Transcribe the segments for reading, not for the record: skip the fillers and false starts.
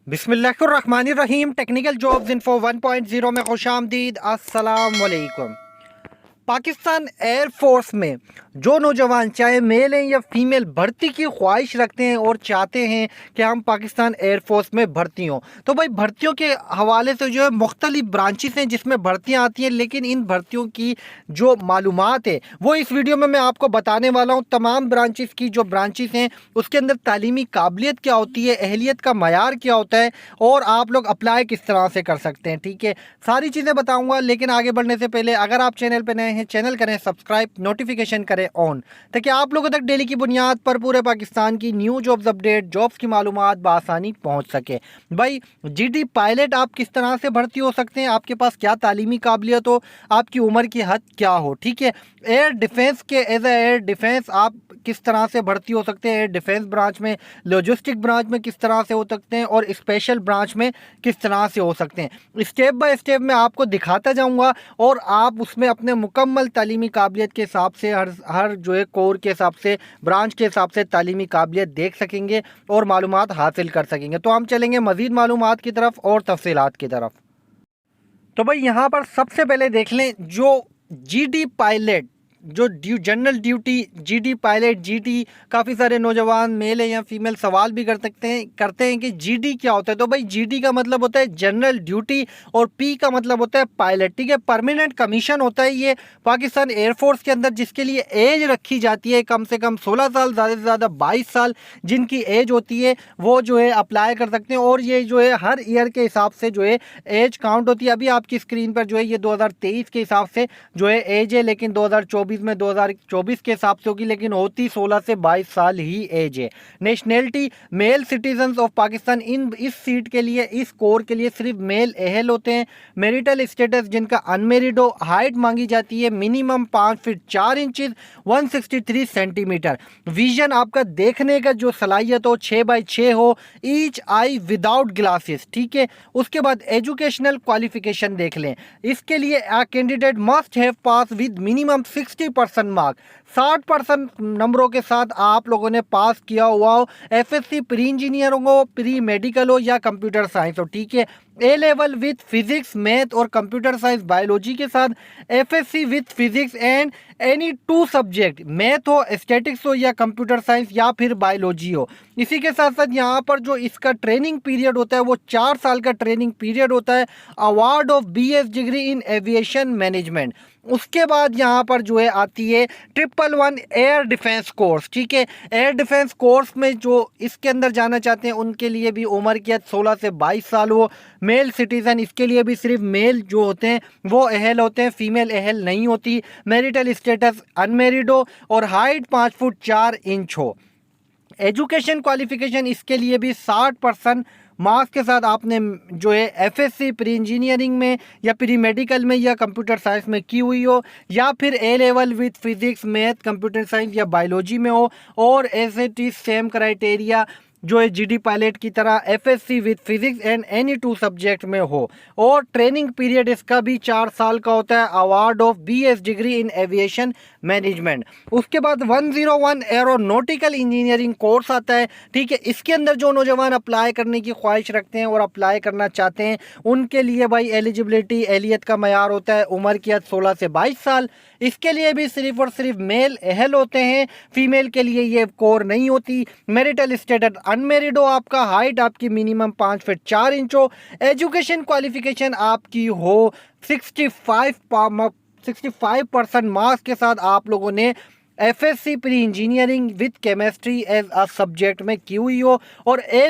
बिस्मिल्लाहिर्रहमानिर्रहीम। Technical jobs info 1.0 में खुशामदीद। अस्सलाम वालेकुम। पाकिस्तान एयरफोर्स में जो नौजवान चाहे मेल हैं या फीमेल भर्ती की ख्वाहिश रखते हैं और चाहते हैं कि हम पाकिस्तान एयरफोर्स में भर्ती हों, तो भाई भर्तियों के हवाले से जो है मुख्तलिफ ब्रांचेस हैं जिसमें भर्तियां आती हैं, लेकिन इन भर्तियों की जो मालूमात है वो इस वीडियो में मैं आपको बताने वाला हूं। तमाम ब्रांचेस की जो ब्रांचेस हैं उसके अंदर तालीमी काबिलियत क्या होती है, अहलियत का मयार क्या होता है और आप लोग अप्लाई किस तरह से कर सकते हैं। ठीक है, सारी चीज़ें बताऊँगा, लेकिन आगे बढ़ने से पहले अगर आप चैनल पर नए हैं, चैनल करें सब्सक्राइब, नोटिफिकेशन करें ऑन, ताकि आप लोगों तक डेली की बुनियाद पर पूरे पाकिस्तान की न्यू जॉब्स अपडेट, जॉब्स की मालूमात बआसानी पहुंच सके। भाई जीडी पायलट आप किस तरह से भर्ती हो सकते हैं, आपके पास क्या तालीमी काबिलियत हो, आपकी उम्र की हद क्या हो। ठीक है, एयर डिफेंस के एज एयर डिफेंस आप किस तरह से भर्ती हो सकते हैं, एयर डिफेंस ब्रांच में, लॉजिस्टिक ब्रांच में किस तरह से हो सकते हैं और स्पेशल ब्रांच में किस तरह से हो सकते हैं। स्टेप बाय स्टेप मैं आपको दिखाता जाऊंगा और आप उसमें अपने मुकम्मल तालीमी काबिलियत के हिसाब से हर जो है कोर के हिसाब से, ब्रांच के हिसाब से तालीमी काबिलियत देख सकेंगे और मालूमात हासिल कर सकेंगे। तो हम चलेंगे मज़ीद मालूमात की तरफ और तफसीलात की तरफ। तो भाई यहाँ पर सबसे पहले देख लें जो जीडी पायलट, जो general duty GD pilot, GD काफ़ी सारे नौजवान मेल है या फीमेल सवाल भी करते हैं कि जीडी क्या होता है। तो भाई जीडी का मतलब होता है जनरल ड्यूटी और पी का मतलब होता है पायलट। ठीक है, परमानेंट कमीशन होता है ये पाकिस्तान एयरफोर्स के अंदर, जिसके लिए एज रखी जाती है कम से कम 16 साल, ज़्यादा से ज़्यादा 22 साल जिनकी एज होती है वो जो है अप्लाई कर सकते हैं। और ये जो है हर ईयर के हिसाब से जो है एज काउंट होती है। अभी आपकी स्क्रीन पर जो है ये 2023 के हिसाब से जो है एज है, लेकिन 2024 के हिसाब से होगी, लेकिन होती 16 से 22 साल ही एज है। Nationality male citizen of Pakistan, इस सीट के लिए, इस कोर के लिए सिर्फ मेल अहल होते हैं। मैरिटल स्टेटस जिनका अनमेरिड हो। हाइट मांगी जाती है minimum 5 feet 4 inches 163 centimetre. Vision आपका देखने का जो सलाहियत हो 6x6 हो, ईच आई विदाउट ग्लासेस। ठीक है, उसके बाद एजुकेशनल क्वालिफिकेशन देख लें। इसके लिए candidate must have pass with minimum 60% mark, 60% नंबरों के साथ आप लोगों ने पास किया हुआ हो। एफएससी प्री इंजीनियर हो, प्री मेडिकल हो या कंप्यूटर साइंस हो। ठीक है, ए लेवल विथ फिजिक्स, मैथ और कंप्यूटर साइंस बायोलॉजी के साथ FSc with physics and any 2 subject, math हो, स्टैटिक्स हो या कंप्यूटर साइंस या फिर बायोलॉजी हो। इसी के साथ साथ यहाँ पर जो इसका ट्रेनिंग पीरियड होता है वो 4 साल का ट्रेनिंग पीरियड होता है। Award of BS degree in aviation management. उसके बाद यहाँ पर जो है आती है 111 एयर डिफेंस कोर्स। ठीक है, एयर डिफेंस कोर्स में जो इसके अंदर जाना चाहते हैं उनके लिए भी उम्र की 16 से 22 साल हो। मेल सिटीजन, इसके लिए भी सिर्फ मेल जो होते हैं वो अहल होते हैं, फीमेल अहल नहीं होती। मैरिटल स्टेटस अनमेरिड हो और हाइट 5 फुट 4 इंच हो। एजुकेशन क्वालिफिकेशन इसके लिए भी 60% मार्क्स के साथ आपने जो है एफएससी प्री इंजीनियरिंग में या प्री मेडिकल में या कंप्यूटर साइंस में की हुई हो, या फिर A level with physics, math, computer science या बायोलॉजी में हो। और ऐसे सेम क्राइटेरिया जो है जीडी पायलट की तरह FSc with physics and any 2 subject में हो। और ट्रेनिंग पीरियड इसका भी 4 साल का होता है। Award of BS degree in aviation management. उसके बाद 101 एरोनॉटिकल इंजीनियरिंग कोर्स आता है। ठीक है, इसके अंदर जो नौजवान अप्लाई करने की ख्वाहिश रखते हैं और अप्लाई करना चाहते हैं उनके लिए भाई एलिजिबिलिटी, एहलियत का मयार होता है उम्र की हद 16 से 22 साल। इसके लिए भी सिर्फ और सिर्फ मेल अहल होते हैं, फीमेल के लिए ये कोर नहीं होती। मैरिटल स्टेटस अनमेरिड हो, आपका हाइट आपकी मिनिमम 5 फीट 4 इंच हो। एजुकेशन क्वालिफिकेशन आपकी हो 65% मार्क्स के साथ आप लोगों ने FSc pre engineering with chemistry as a subject में की हुई हो। और ए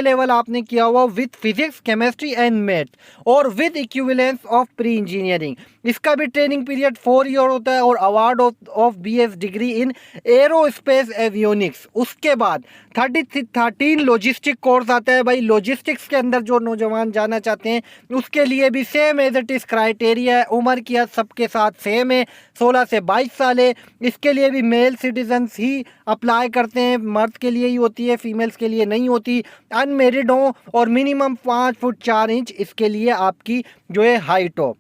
लेवल आपने किया हुआ with physics, chemistry and math और with equivalence of pre engineering. इसका भी ट्रेनिंग पीरियड 4 ईयर होता है। और award of BS degree in aerospace avionics. उसके बाद 13 लॉजिस्टिक कोर्स आता है। भाई लॉजिस्टिक्स के अंदर जो नौजवान जाना चाहते हैं उसके लिए भी same as it is criteria है, उम्र की हद सबके साथ सेम है, 16 से 22 साल है। इसके लिए भी मेल सिटीजन्स ही अप्लाई करते हैं, मर्द के लिए ही होती है, फीमेल्स के लिए नहीं होती। अनमेरिड हो और मिनिमम 5 फुट 4 इंच इसके लिए आपकी जो है हाइट हो।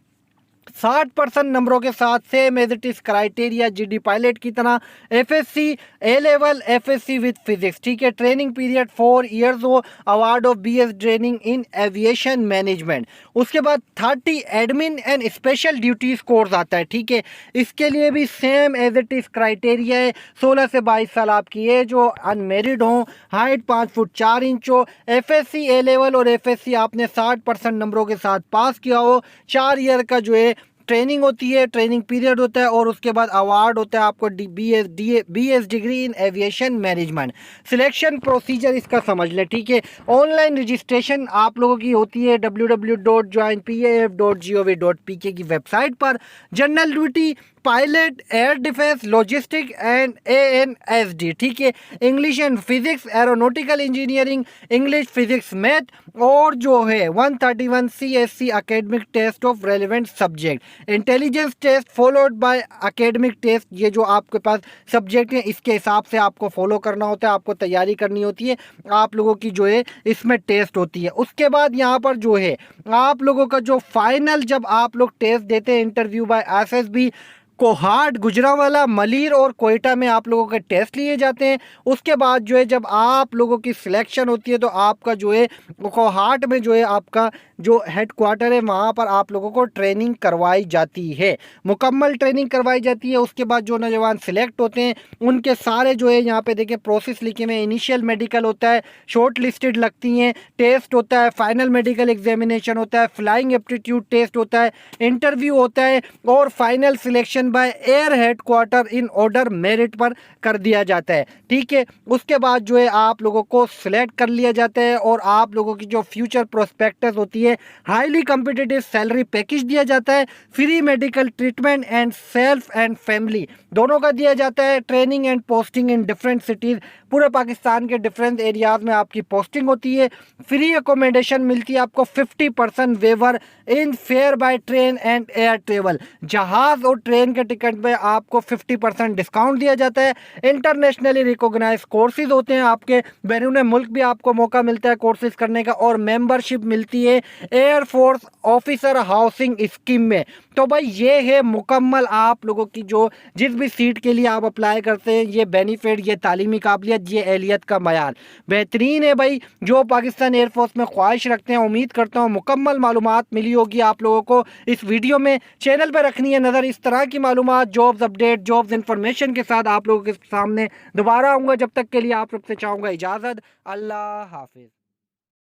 60% नंबरों के साथ, same as it is criteria GD pilot की तरह, FSc A level, FSc with physics, ठीक है। ट्रेनिंग पीरियड 4 ईयर्स हो, award of BS training in aviation management. उसके बाद 30 admin and special duties course आता है, ठीक है। इसके लिए भी same as it is criteria है, 16 से 22 साल आपकी एज हो, अनमेरिड हो, हाइट 5 फुट 4 इंच हो, एफएससी ए लेवल और एफएससी आपने 60% नंबरों के साथ पास किया हो, 4 ईयर का जो है ट्रेनिंग होती है, ट्रेनिंग पीरियड होता है, और उसके बाद अवार्ड होता है आपको BS degree in aviation management. Selection procedure इसका समझ लें, ठीक है। ऑनलाइन रजिस्ट्रेशन आप लोगों की होती है www.joinpaf.gov.pk की वेबसाइट पर। General duty pilot, air defence, logistic and ANSD, ठीक है। English and physics, aeronautical engineering, English, physics, math, और जो है 131 CSC academic test of relevant subject, intelligence test followed by academic test. ये जो आपके पास सब्जेक्ट है इसके हिसाब से आपको फॉलो करना होता है, आपको तैयारी करनी होती है, आप लोगों की जो है इसमें टेस्ट होती है। उसके बाद यहाँ पर जो है आप लोगों का जो फाइनल, जब आप लोग टेस्ट देते हैं interview by SSB, Kohat, Gujranwala, Malir और कोयटा में आप लोगों के टेस्ट लिए जाते हैं। उसके बाद जो है जब आप लोगों की सिलेक्शन होती है तो आपका जो है कोहाट में जो है आपका जो हेड क्वार्टर है वहाँ पर आप लोगों को ट्रेनिंग करवाई जाती है, मुकम्मल ट्रेनिंग करवाई जाती है। उसके बाद जो नौजवान सिलेक्ट होते हैं उनके सारे जो है यहाँ पे देखिए प्रोसेस लिखे हुए, इनिशियल मेडिकल होता है, शॉर्ट लिस्टेड लगती हैं, टेस्ट होता है, फाइनल मेडिकल एग्जामिनेशन होता है, फ्लाइंग एप्टीट्यूड टेस्ट होता है, इंटरव्यू होता है, और final selection by air headquarter in order merit पर कर दिया जाता है, ठीक है। उसके बाद जो है आप लोगों को सिलेक्ट कर लिया जाता है और आप लोगों की जो फ्यूचर प्रोस्पेक्टस होती है, हाईली कॉम्पिटिटिव सैलरी पैकेज दिया जाता है, free medical treatment and self and family दोनों का दिया जाता है, training and posting in different cities, पूरे पाकिस्तान के डिफरेंट एरियाज में आपकी पोस्टिंग होती है, फ्री अकोमोडेशन मिलती है आपको, 50% waiver in fare by train and air travel, जहाज और ट्रेन के टिकट पे आपको 50% डिस्काउंट दिया जाता है। इंटरनेशनली रिकॉग्नाइज कोर्सेज होते हैं आपके, बैरून मुल्क भी आपको मौका मिलता है कोर्सेज करने का, और मेंबरशिप मिलती है एयरफोर्स ऑफिसर हाउसिंग स्कीम में। तो भाई ये है मुकम्मल आप लोगों की जो जिस भी सीट के लिए आप अप्लाई करते हैं, ये बेनिफिट, ये तालीमी काबिलियत, ये एहलियत का मयार बेहतरीन है भाई। जो पाकिस्तान एयरफोर्स में ख्वाहिश रखते हैं, उम्मीद करता हूँ मुकम्मल मालूमात मिली होगी आप लोगों को इस वीडियो में। चैनल पर रखनी है नज़र, इस तरह की मालूमात, जॉब्स अपडेट, जॉब्स इंफॉर्मेशन के साथ आप लोगों के सामने दोबारा आऊँगा। जब तक के लिए आप सबसे चाहूँगा इजाज़त, अल्लाह हाफिज़।